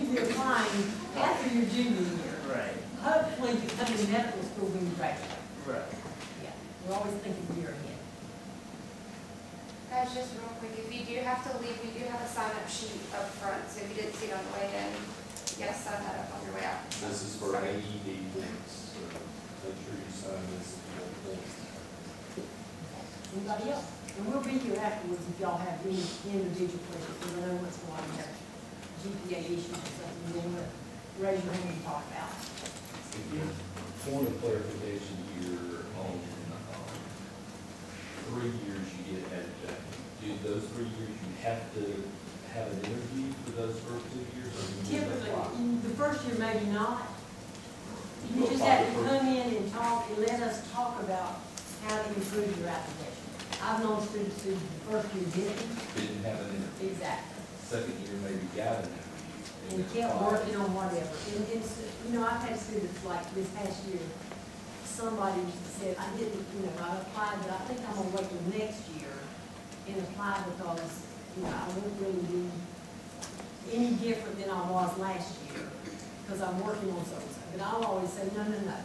you'll be applying after your junior year. Right. Hopefully, to come to medical school when you graduate. Right. Yeah, we're always thinking a year ahead. Guys, just real quick, if you do have to leave, we do have a sign-up sheet up front, so if you didn't see it on the way in, you gotta sign that up on your way out. This is for AED things, so make sure you sign this. Anybody else? And we'll be here afterwards if y'all have any individual questions, because I know what's going on there. GPA issues or something you want to raise your hand and talk about. Point of clarification here on 3 years you get added. Do those 3 years you have to have an interview for those first 2 years? Or you just Typically, apply? the first year maybe not. You just have to come in and talk and let us talk about how to improve your application. I've known students who the first year Didn't have an interview. exactly, Second year maybe got an interview. and kept working on whatever. And it's, you know, I've had students like this past year, somebody said, I didn't, you know, I applied, but I think I'm gonna wait till next year and apply because, you know, I won't really be any different than I was last year because I'm working on so-and-so. But I'll always say, no, no, no,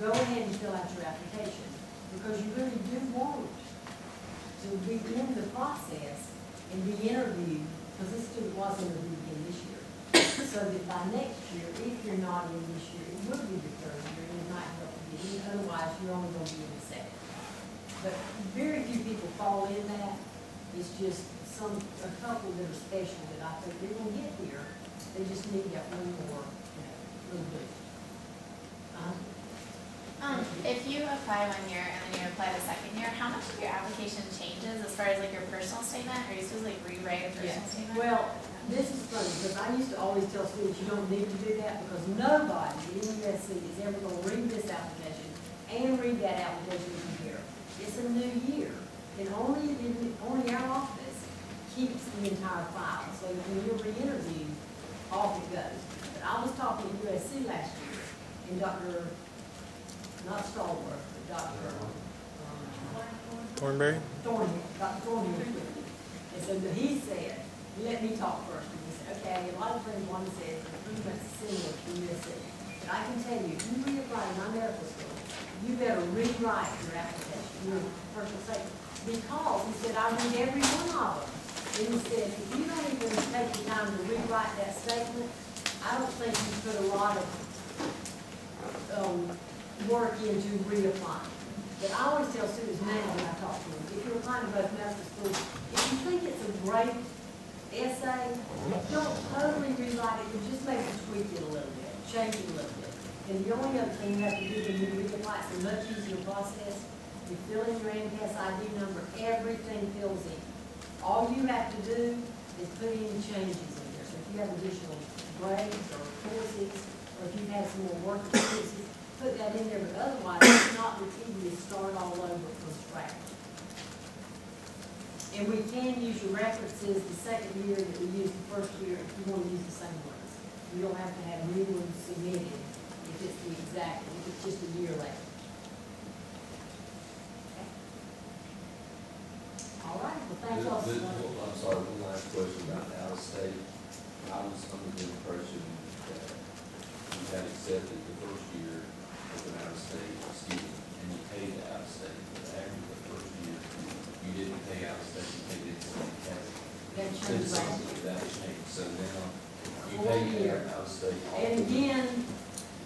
go ahead and fill out your application because you really do want to be in the process and be interviewed, because this student was interviewed again this year. So that by next year, if you're not in this year, it will be your third year, and it might help you get in, otherwise you're only going to be in the second. But very few people fall in that. It's just a couple that are special that I think they're going to get here. They just need that one more, you know, little boost. If you apply 1 year and then you apply the second year, how much of your application changes as far as like your personal statement? Are you supposed to like rewrite a personal statement? Well, this is funny because I used to always tell students you don't need to do that because nobody in USC is ever going to read this application and read that application from here. It's a new year, and only our office keeps the entire file. So when you're re-interviewed, off it goes. But I was talking to USC last year, and not Stallworth, but Dr. Thornberry? Dr. Thornberry. And so he said, let me talk first. And he said, okay, a lot of things one says are pretty much similar to USC. But I can tell you, if you reapply to my medical school, you better rewrite your application, your personal statement. Because he said, I read every one of them. And he said, if you don't even take the time to rewrite that statement, I don't think you put a lot of work into reapplying. But I always tell students now when I talk to them, if you're applying to both medical schools, if you think it's a great essay, don't totally rewrite it, you just maybe tweak it a little bit, change it a little bit. And the only other thing you have to do when you reapply, it's a much easier process. You fill in your AMCAS ID number, everything fills in. All you have to do is put in changes in there. So if you have additional grades or courses, or if you've had some more work experiences, put that in there, but otherwise, it's not repeating, you start all over from scratch. And we can use your references the second year that we used the first year if you want to use the same ones. You don't have to have new ones submitted if it's the exact, if it's just a year later. Okay. All right, well, thank you all so much. I'm sorry, one last question about out of state. I was under the impression that you had accepted the first year as an out of state student and you paid the out of state, but after the first year, you didn't pay out of state, you paid it in That changed last year. That changed, so now you 4 pay years. out of state. And again,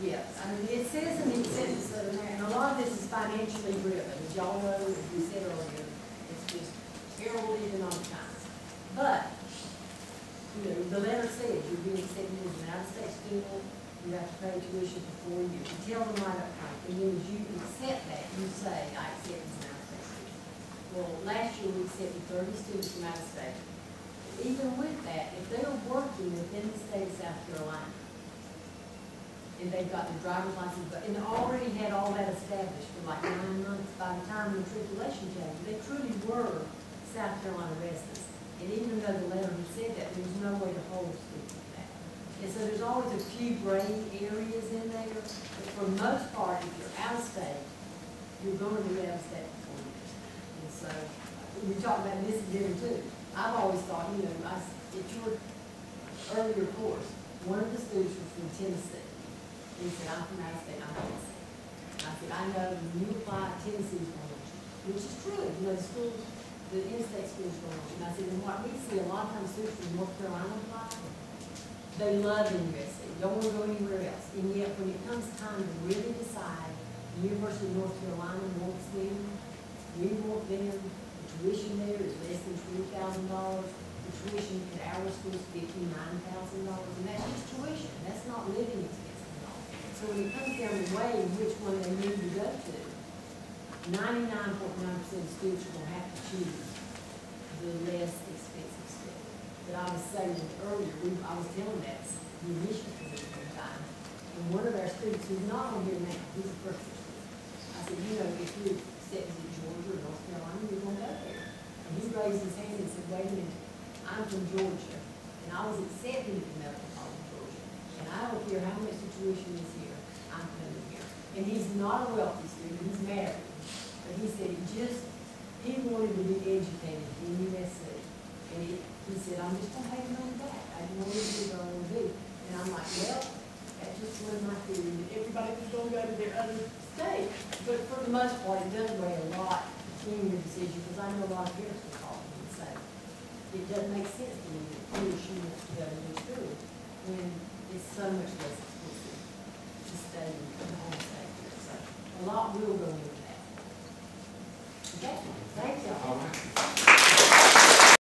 yes, I mean, it says in the sentence in there, and a lot of this is financially driven. As y'all know, as we said earlier, it's just terrible economic times. But, you know, the letter says you're being accepted as an out-of-state student, you have to pay tuition for 4 years. You tell them right up front, and then as you accept that, you say, I accept as an out-of-state student. Well, last year we accepted 30 students from out of state. Even with that, if they are working within the state of South Carolina, and they've got their driver's license, and they already had all that established for like 9 months by the time the matriculation changed, they truly were South Carolina residents. And even though the letter had said that, there was no way to hold students to that. And so there's always a few gray areas in there, but for the most part, if you're out of state, you're going to be out of state for 4 years. And so we talked about this again too. I've always thought, you know, it's your earlier course. one of the students was from Tennessee. He said, I'm from out of state, I'm Tennessee. I said, I know when you apply, Tennessee's going to want you, which is true, you know, the schools, the in-state schools going to want you. And I said, and what we see a lot of times students from North Carolina apply, they love USC, don't want to go anywhere else. And yet, when it comes time to really decide, the University of North Carolina wants them, we want them, the tuition there is less than $20,000. The tuition at our school is $59,000, and that's just tuition, that's not living expenses at all. So when it comes down to weighing which one they need to go to, 99.9% of students are gonna have to choose the less expensive school. But I was saying earlier, I was telling that the admission position one time, and one of our students who's not on here now, he's a first year student. I said, you know, if you accept at Georgia or North Carolina, you're gonna go there. And he raised his hand and said, wait a minute, I'm from Georgia, and I was accepted at medical college, Georgia, and I don't care how much the tuition is here, I'm coming here. And he's not a wealthy student, he's married, but he said he wanted to be educated in USC. And he said, I'm just gonna pay the money back, I don't want to do what I want to do. And I'm like, well, that's just one of my theory, that everybody was gonna go to their other state. But for the most part, it does weigh a lot between your decision, because I know a lot of parents will call me and say, it doesn't make sense to me that he or she wants to go to the school when it's so much less expensive to stay in the home state here. So a lot will go into that. Okay, thank y'all. All right.